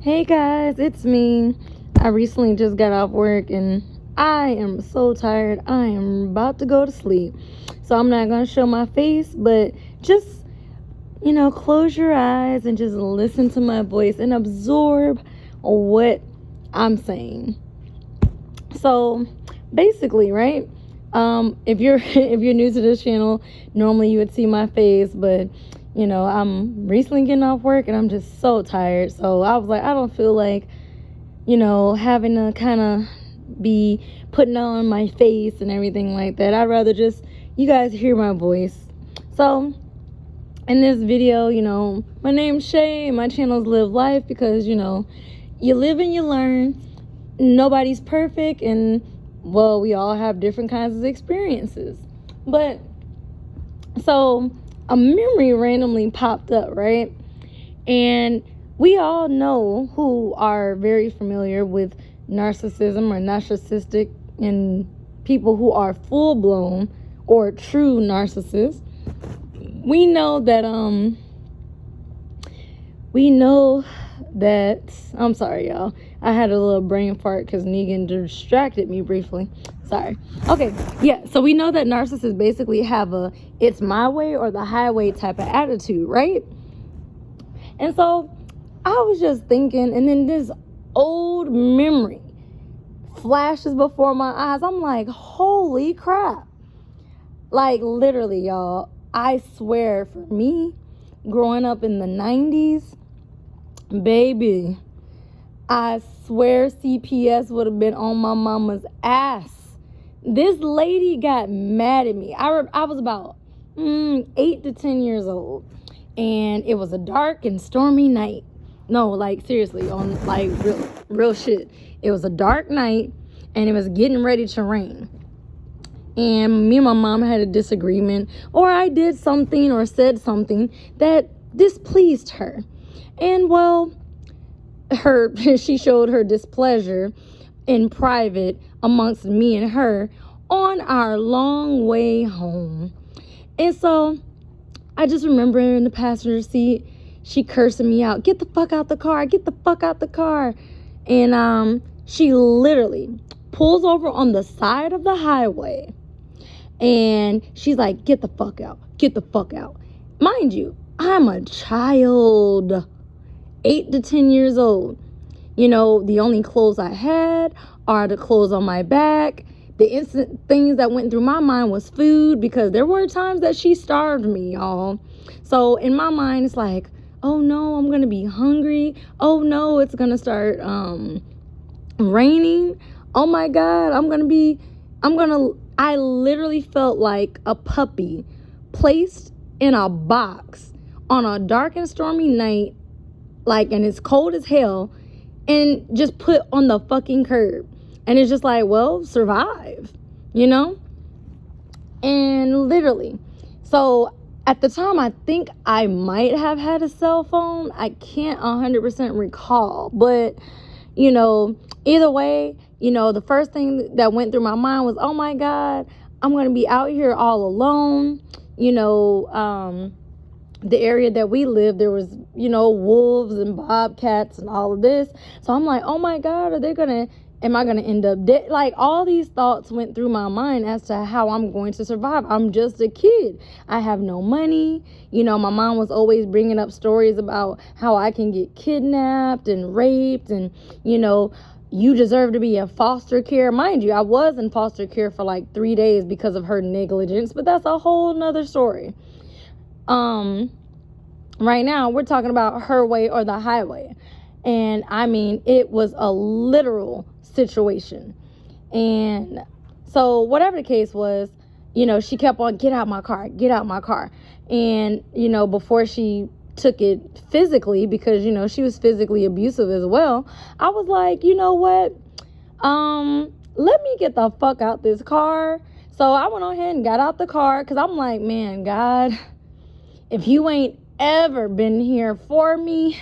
Hey guys, it's me. I recently just got off work and I am so tired. I am about to go to sleep. So I'm not going to show my face, but just, close your eyes and just listen to my voice and absorb what I'm saying. So basically, right? If you're if you're new to this channel, normally you would see my face, but I'm recently getting off work and I'm just so tired. So I was like, I don't feel like, having to kind of be putting on my face and everything like that. I'd rather just you guys hear my voice. So in this video, my name's Shay. My channel's Live Life because, you live and you learn. Nobody's perfect, and well, we all have different kinds of experiences. But so a memory randomly popped up, right? And we all know who are very familiar with narcissism or narcissistic and people who are full blown or true narcissists. We know that I'm sorry, y'all. I had a little brain fart because Negan distracted me briefly. Sorry. Okay, yeah. So we know that narcissists basically have a it's my way or the highway type of attitude, right? And so I was just thinking, and then this old memory flashes before my eyes. I'm like, holy crap. Like, literally, y'all, I swear, for me, growing up in the 90s, baby, I swear CPS would have been on my mama's ass. This lady got mad at me. I was about 8 to 10 years old, and it was a dark and stormy night. No, like, seriously, on like real shit. It was a dark night, and it was getting ready to rain. And me and my mom had a disagreement, or I did something or said something that displeased her. And well, she showed her displeasure in private amongst me and her on our long way home. And so I just remember in the passenger seat, she cursing me out, get the fuck out the car, get the fuck out the car. And she literally pulls over on the side of the highway, and she's like, get the fuck out, get the fuck out. Mind you, I'm a child, 8 to 10 years old. The only clothes I had are the clothes on my back. The instant things that went through my mind was food, because there were times that she starved me, y'all. So in my mind, it's like, oh no, I'm going to be hungry. Oh no, it's going to start raining. Oh my God, I literally felt like a puppy placed in a box on a dark and stormy night, and it's cold as hell, and just put on the fucking curb. And it's just like, well, survive, And literally, so at the time, I think I might have had a cell phone. I can't 100% recall, but either way, the first thing that went through my mind was, oh my God, I'm going to be out here all alone. The area that we lived, there was, wolves and bobcats and all of this. So I'm like, oh my God, am I going to end up dead? Like, all these thoughts went through my mind as to how I'm going to survive. I'm just a kid. I have no money. My mom was always bringing up stories about how I can get kidnapped and raped, and, you deserve to be in foster care. Mind you, I was in foster care for like 3 days because of her negligence, but that's a whole nother story. Right now we're talking about her way or the highway. And I mean, it was a literal situation. And so whatever the case was, she kept on, get out my car, get out my car. And, before she took it physically, because, she was physically abusive as well, I was like, you know what? Let me get the fuck out this car. So I went on ahead and got out the car, because I'm like, man, God, if you ain't ever been here for me,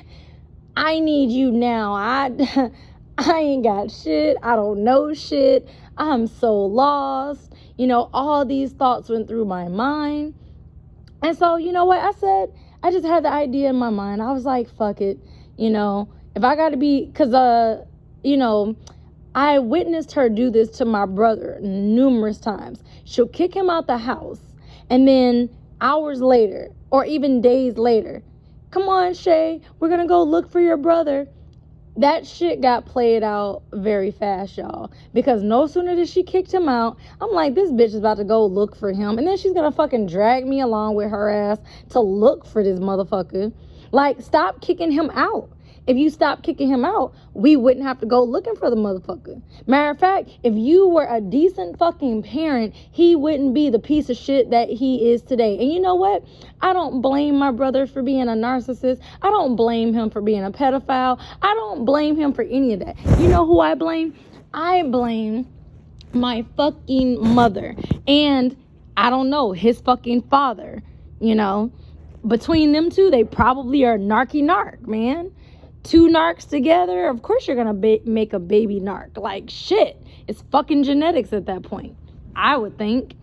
I need you now. I ain't got shit. I don't know shit. I'm so lost. All these thoughts went through my mind. And so, you know what I said? I just had the idea in my mind. I was like, fuck it. If I got to be, because, I witnessed her do this to my brother numerous times. She'll kick him out the house, and then hours later, or even days later, come on, Shay, we're going to go look for your brother. That shit got played out very fast, y'all. Because no sooner did she kicked him out, I'm like, this bitch is about to go look for him. And then she's going to fucking drag me along with her ass to look for this motherfucker. Like, stop kicking him out. If you stop kicking him out, we wouldn't have to go looking for the motherfucker. Matter of fact, if you were a decent fucking parent, he wouldn't be the piece of shit that he is today. And you know what? I don't blame my brother for being a narcissist. I don't blame him for being a pedophile. I don't blame him for any of that. You know who I blame? I blame my fucking mother. And I don't know, his fucking father, Between them two, they probably are narc, man. Two narcs together, of course you're gonna make a baby narc. Like, shit, it's fucking genetics at that point, I would think.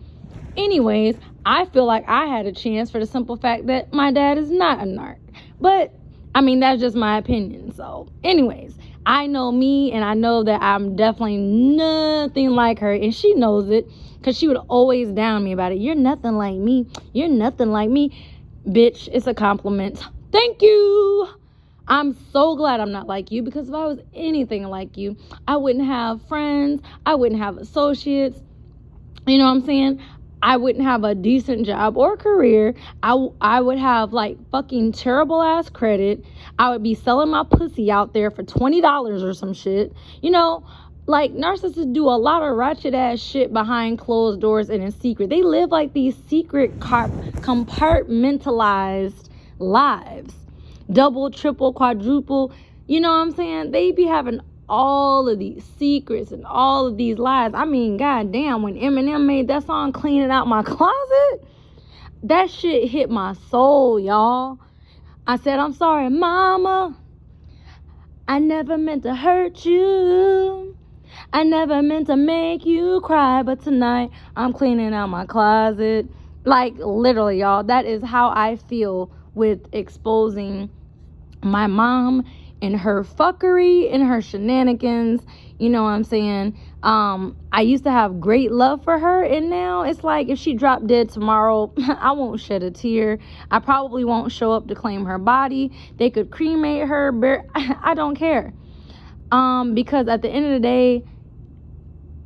Anyways, I feel like I had a chance for the simple fact that my dad is not a narc. But, that's just my opinion. So, anyways, I know me, and I know that I'm definitely nothing like her, and she knows it, because she would always down me about it. You're nothing like me. You're nothing like me. Bitch, it's a compliment. Thank you. I'm so glad I'm not like you, because if I was anything like you, I wouldn't have friends. I wouldn't have associates. You know what I'm saying? I wouldn't have a decent job or career. I would have like fucking terrible ass credit. I would be selling my pussy out there for $20 or some shit. Like, narcissists do a lot of ratchet ass shit behind closed doors and in secret. They live like these secret compartmentalized lives. Double, triple, quadruple, you know what I'm saying? They be having all of these secrets and all of these lies. Goddamn, when Eminem made that song Cleaning Out My Closet, that shit hit my soul, y'all. I said, I'm sorry, mama. I never meant to hurt you. I never meant to make you cry, but tonight I'm cleaning out my closet. Like, literally, y'all, that is how I feel with exposing my mom and her fuckery and her shenanigans. You know what I'm saying? I used to have great love for her, and now it's like, if she dropped dead tomorrow, I won't shed a tear. I probably won't show up to claim her body. They could cremate her. I don't care. Because at the end of the day,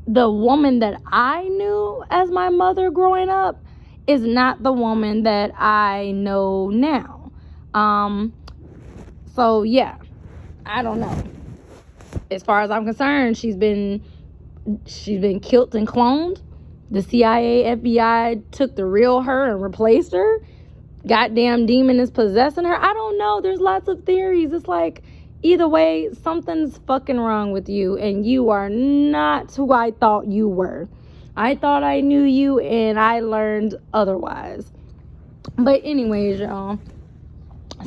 the woman that I knew as my mother growing up is not the woman that I know now. So yeah, I don't know. As far as I'm concerned, she's been killed and cloned. The CIA, FBI took the real her and replaced her. Goddamn demon is possessing her. I don't know. There's lots of theories. It's like, either way, something's fucking wrong with you, and you are not who I thought you were. I thought I knew you, and I learned otherwise. But anyways, y'all.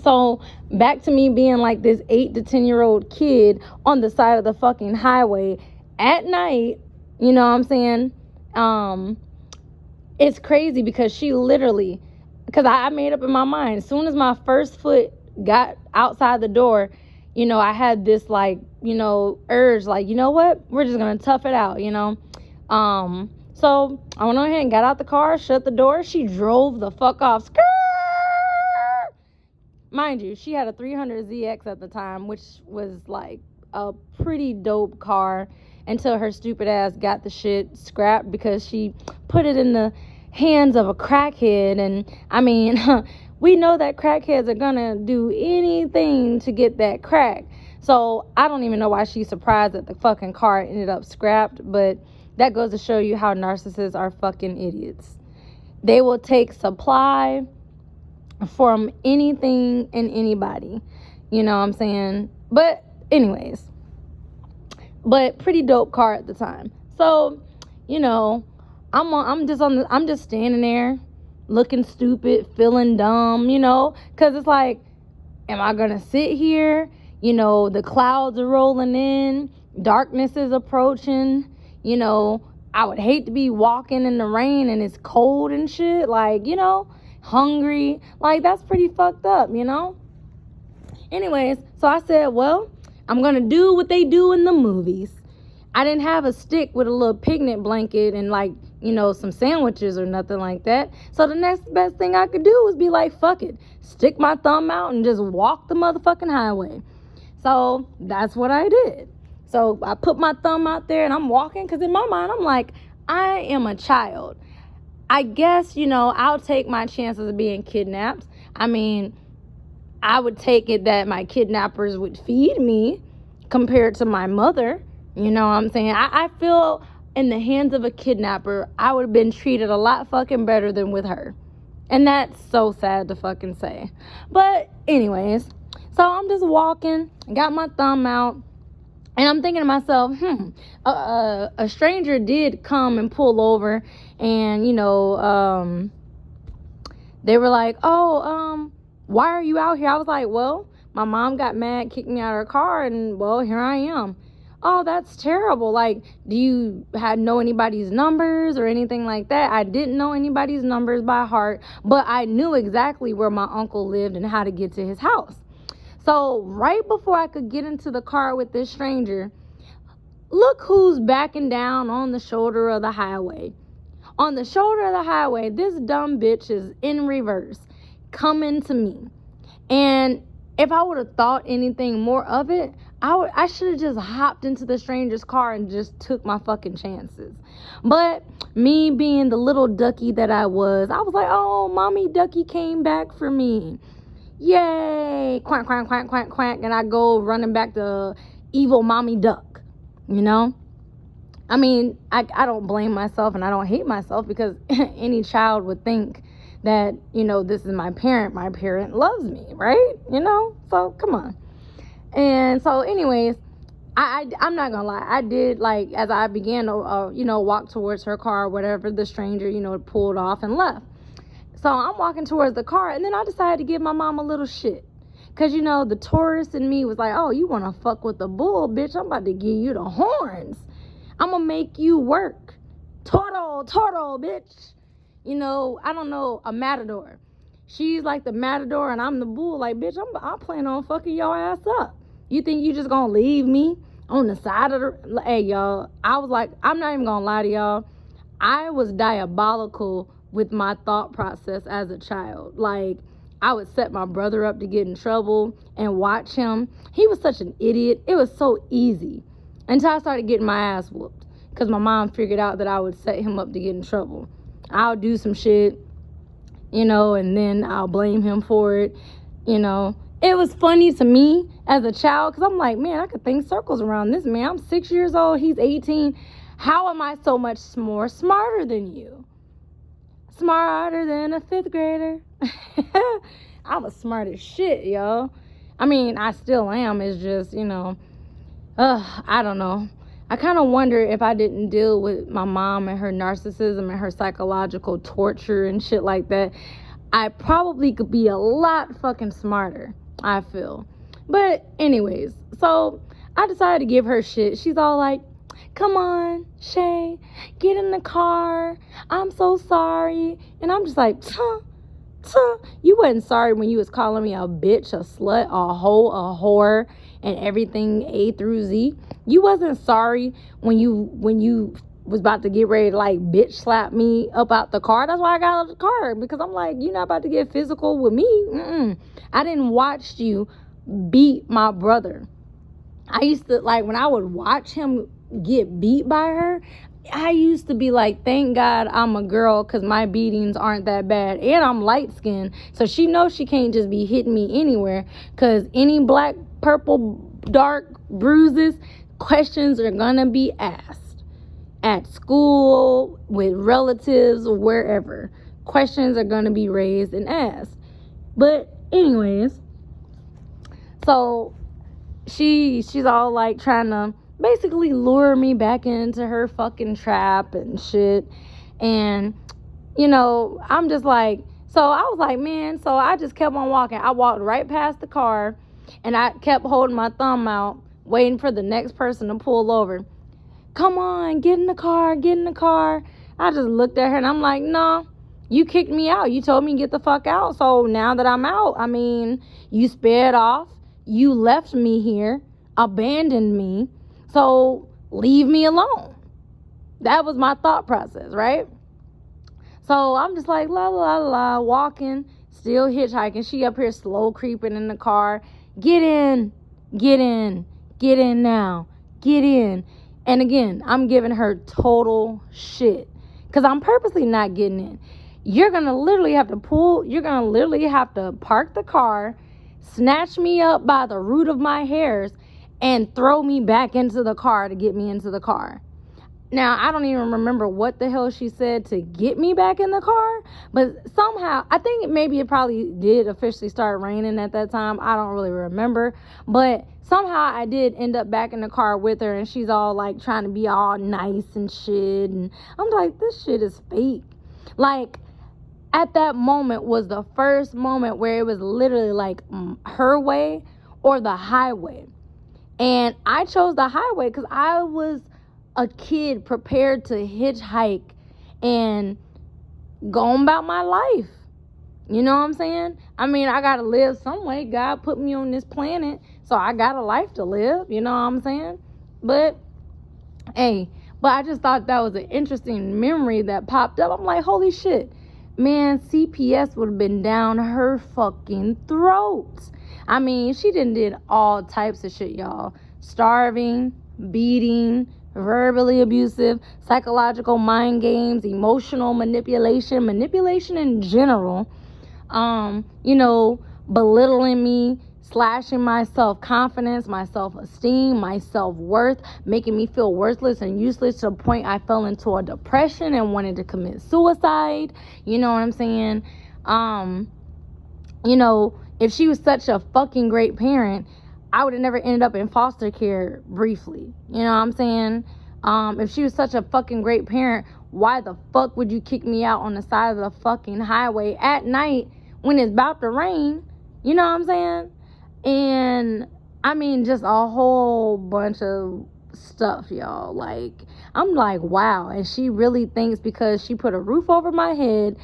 So, back to me being like this 8 to 10-year-old kid on the side of the fucking highway at night. You know what I'm saying? It's crazy because she literally, because I made up in my mind, as soon as my first foot got outside the door, I had this like, urge, like, you know what? We're just going to tough it out, So I went on ahead and got out the car, shut the door. She drove the fuck off. Skirt! Mind you, she had a 300ZX at the time, which was like a pretty dope car, until her stupid ass got the shit scrapped because she put it in the hands of a crackhead. And we know that crackheads are gonna do anything to get that crack. So I don't even know why she's surprised that the fucking car ended up scrapped, but that goes to show you how narcissists are fucking idiots. They will take supply from anything and anybody. You know what I'm saying? But anyways, pretty dope car at the time. So, I'm just standing there looking stupid, feeling dumb, because it's like, am I gonna sit here? The clouds are rolling in, darkness is approaching. I would hate to be walking in the rain and it's cold and shit, like, hungry. Like, that's pretty fucked up, Anyways, so I said, well, I'm going to do what they do in the movies. I didn't have a stick with a little picnic blanket and like, some sandwiches or nothing like that. So the next best thing I could do was be like, fuck it. Stick my thumb out and just walk the motherfucking highway. So that's what I did. So I put my thumb out there and I'm walking because in my mind, I'm like, I am a child. I guess, I'll take my chances of being kidnapped. I mean, I would take it that my kidnappers would feed me compared to my mother. You know what I'm saying? I feel in the hands of a kidnapper, I would have been treated a lot fucking better than with her. And that's so sad to fucking say. But anyways, so I'm just walking, got my thumb out, and I'm thinking to myself, a stranger did come and pull over, and, they were like, why are you out here? I was like, well, my mom got mad, kicked me out of her car, and, well, here I am. Oh, that's terrible. Like, do you know anybody's numbers or anything like that? I didn't know anybody's numbers by heart, but I knew exactly where my uncle lived and how to get to his house. So right before I could get into the car with this stranger, look who's backing down on the shoulder of the highway. On the shoulder of the highway, this dumb bitch is in reverse, coming to me. And if I would have thought anything more of it, I should have just hopped into the stranger's car and just took my fucking chances. But me being the little ducky that I was like, oh, mommy ducky came back for me. Yay, quack, quack, quack, quack, quack. And I go running back to evil mommy duck, I mean, I don't blame myself and I don't hate myself because any child would think that, this is my parent. My parent loves me, right? So come on. And so anyways, I'm not gonna lie. I did, like, as I began to, walk towards her car or whatever, the stranger, pulled off and left. So I'm walking towards the car, and then I decided to give my mom a little shit. Because, the tourist in me was like, oh, you want to fuck with the bull, bitch? I'm about to give you the horns. I'm going to make you work. Turtle, bitch. I don't know, a matador. She's like the matador, and I'm the bull. Like, bitch, I'm planning on fucking your ass up. You think you just going to leave me on the side of the... Hey, y'all, I was like, I'm not even going to lie to y'all. I was diabolical with my thought process as a child. Like, I would set my brother up to get in trouble and watch him. He was such an idiot. It was so easy until I started getting my ass whooped because my mom figured out that I would set him up to get in trouble. I'll do some shit, and then I'll blame him for it. It was funny to me as a child because I'm like, man, I could think circles around this man. I'm 6 years old. He's 18. How am I so much more smarter than you? Smarter than a 5th grader. I was smart as shit, yo. I mean, I still am. It's just, I don't know. I kind of wonder if I didn't deal with my mom and her narcissism and her psychological torture and shit like that, I probably could be a lot fucking smarter, I feel. But anyways, so I decided to give her shit. She's all like, come on, Shay, get in the car. I'm so sorry. And I'm just like, you wasn't sorry when you was calling me a bitch, a slut, a hoe, a whore, and everything A through Z. You wasn't sorry when you was about to get ready to, like, bitch slap me up out the car. That's why I got out of the car, because I'm like, you're not about to get physical with me. I didn't watch you beat my brother. I used to, like, when I would watch him get beat by her, I used to be like, thank God I'm a girl, because my beatings aren't that bad, and I'm light skinned, so she knows she can't just be hitting me anywhere, because any black, purple, dark bruises, questions are gonna be asked at school, with relatives, wherever. Questions are gonna be raised and asked. But anyways, so she's all like trying to basically lure me back into her fucking trap and shit. And, I'm just like, so I was like, man, so I just kept on walking. I walked right past the car and I kept holding my thumb out, waiting for the next person to pull over. Come on, get in the car, get in the car. I just looked at her and I'm like, no, you kicked me out. You told me to get the fuck out. So now that I'm out, I mean, you sped off. You left me here. abandoned me, so leave me alone. That was my thought process, right? So I'm just like, la, la, la, walking, still hitchhiking. She up here slow creeping in the car. Get in, get in, get in now, get in. And again, I'm giving her total shit because I'm purposely not getting in. You're going to literally have to park the car, snatch me up by the root of my hairs, and throw me back into the car to get me into the car. Now, I don't even remember what the hell she said to get me back in the car, but somehow, I think it probably did officially start raining at that time. I don't really remember, but somehow I did end up back in the car with her, and she's all like trying to be all nice and shit, and I'm like, this shit is fake. Like, at that moment was the first moment where it was literally like her way or the highway. And I chose the highway because I was a kid prepared to hitchhike and go about my life. You know what I'm saying? I mean, I gotta live some way. God put me on this planet, so I got a life to live. You know what I'm saying? But I just thought that was an interesting memory that popped up. I'm like, holy shit, man, CPS would have been down her fucking throat. I mean, she did all types of shit, y'all. Starving, beating, verbally abusive, psychological mind games, emotional manipulation in general, belittling me, slashing my self-confidence, my self-esteem, my self-worth, making me feel worthless and useless to the point I fell into a depression and wanted to commit suicide. You know what I'm saying? If she was such a fucking great parent, I would have never ended up in foster care briefly. You know what I'm saying? If she was such a fucking great parent, why the fuck would you kick me out on the side of the fucking highway at night when it's about to rain? You know what I'm saying? And I mean, just a whole bunch of stuff, y'all. Like, I'm like, wow. And she really thinks because she put a roof over my head,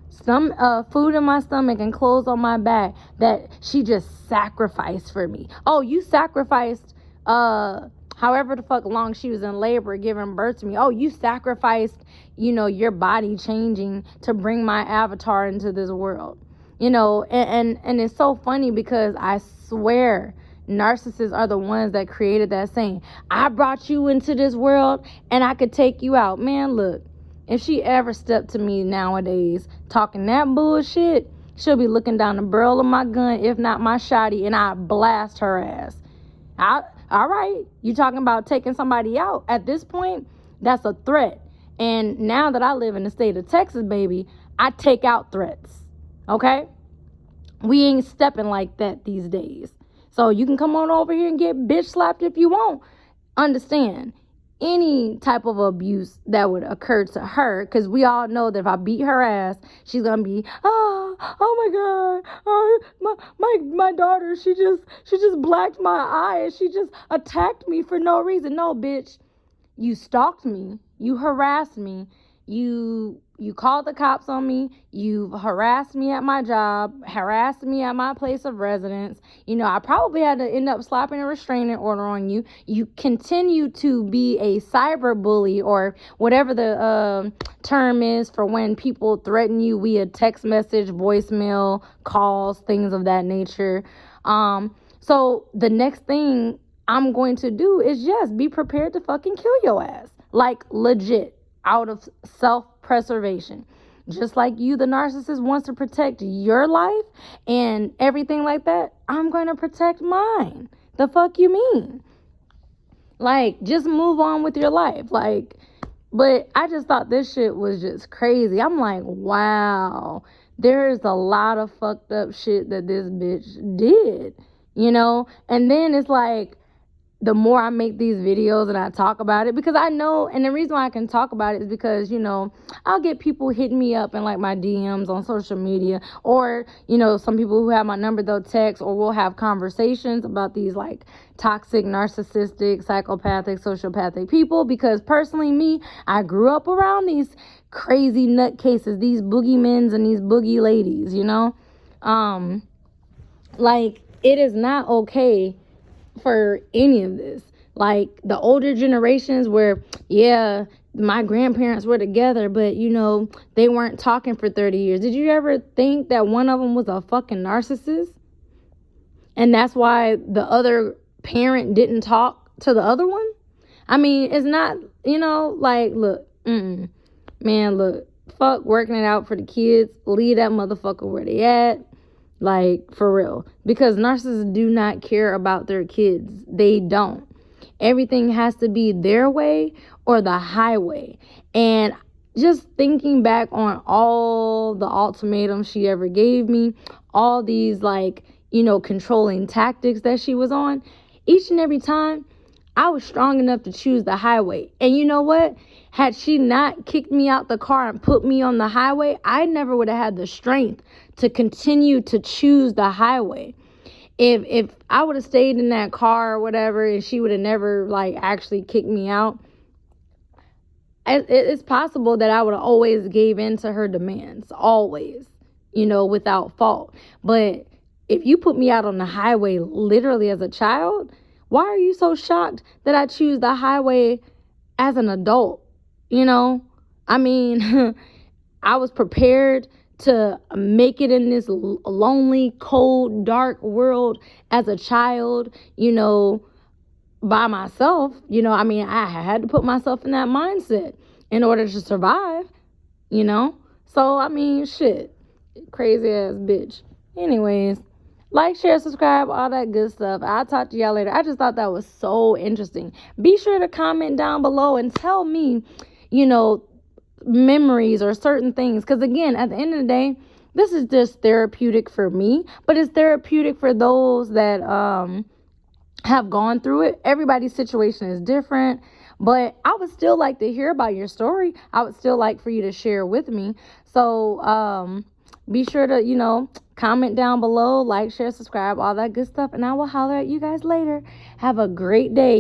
some food in my stomach, and clothes on my back, that she just sacrificed for me. Oh, you sacrificed however the fuck long she was in labor giving birth to me. Oh, you sacrificed, your body changing to bring my avatar into this world. And it's so funny because I swear narcissists are the ones that created that saying, I brought you into this world and I could take you out. Man, look, if she ever stepped to me nowadays talking that bullshit, she'll be looking down the barrel of my gun, if not my shotty, and I blast her ass. All right, you talking about taking somebody out. At this point, that's a threat. And now that I live in the state of Texas, baby, I take out threats. Okay? We ain't stepping like that these days. So you can come on over here and get bitch slapped if you want. Understand, any type of abuse that would occur to her, because we all know that if I beat her ass, she's gonna be, oh my god, my daughter, she just blacked my eye, and she just attacked me for no reason. No, bitch, you stalked me, you harassed me, you called the cops on me, you've harassed me at my job, harassed me at my place of residence. I probably had to end up slapping a restraining order on you. You continue to be a cyber bully, or whatever the term is for when people threaten you via text message, voicemail, calls, things of that nature. So the next thing I'm going to do is just be prepared to fucking kill your ass. Like, legit. Out of self-preservation. Just like you, the narcissist, wants to protect your life and everything like that, I'm going to protect mine. The fuck you mean? Like, just move on with your life. Like, but I just thought this shit was just crazy. I'm like, wow, there's a lot of fucked up shit that this bitch did, And then it's like, the more I make these videos and I talk about it, because I know, and the reason why I can talk about it is because, I'll get people hitting me up in like my DMs on social media, or, some people who have my number, they'll text, or we'll have conversations about these like toxic, narcissistic, psychopathic, sociopathic people, because personally me, I grew up around these crazy nutcases, these boogeymen and these boogie ladies, like, it is not okay for any of this. Like the older generations where, yeah, my grandparents were together, but they weren't talking for 30 years. Did you ever think that one of them was a fucking narcissist? And that's why the other parent didn't talk to the other one? I mean, it's not, like, look, man, look, fuck working it out for the kids. Leave that motherfucker where they at. Like, for real. Because narcissists do not care about their kids. They don't. Everything has to be their way or the highway. And just thinking back on all the ultimatums she ever gave me, all these, like, controlling tactics that she was on, each and every time, I was strong enough to choose the highway. And you know what? Had she not kicked me out the car and put me on the highway, I never would have had the strength to continue to choose the highway. If I would have stayed in that car or whatever, and she would have never, like, actually kicked me out, it's possible that I would have always gave in to her demands. Always. Without fault. But if you put me out on the highway literally as a child, why are you so shocked that I choose the highway as an adult? I mean, I was prepared to make it in this lonely, cold, dark world as a child, by myself. I mean, I had to put myself in that mindset in order to survive, So, I mean, shit. Crazy ass bitch. Anyways, like, share, subscribe, all that good stuff. I'll talk to y'all later. I just thought that was so interesting. Be sure to comment down below and tell me, memories or certain things. Because, again, at the end of the day, this is just therapeutic for me. But it's therapeutic for those that have gone through it. Everybody's situation is different. But I would still like to hear about your story. I would still like for you to share with me. So, be sure to, comment down below, like, share, subscribe, all that good stuff. And I will holler at you guys later. Have a great day.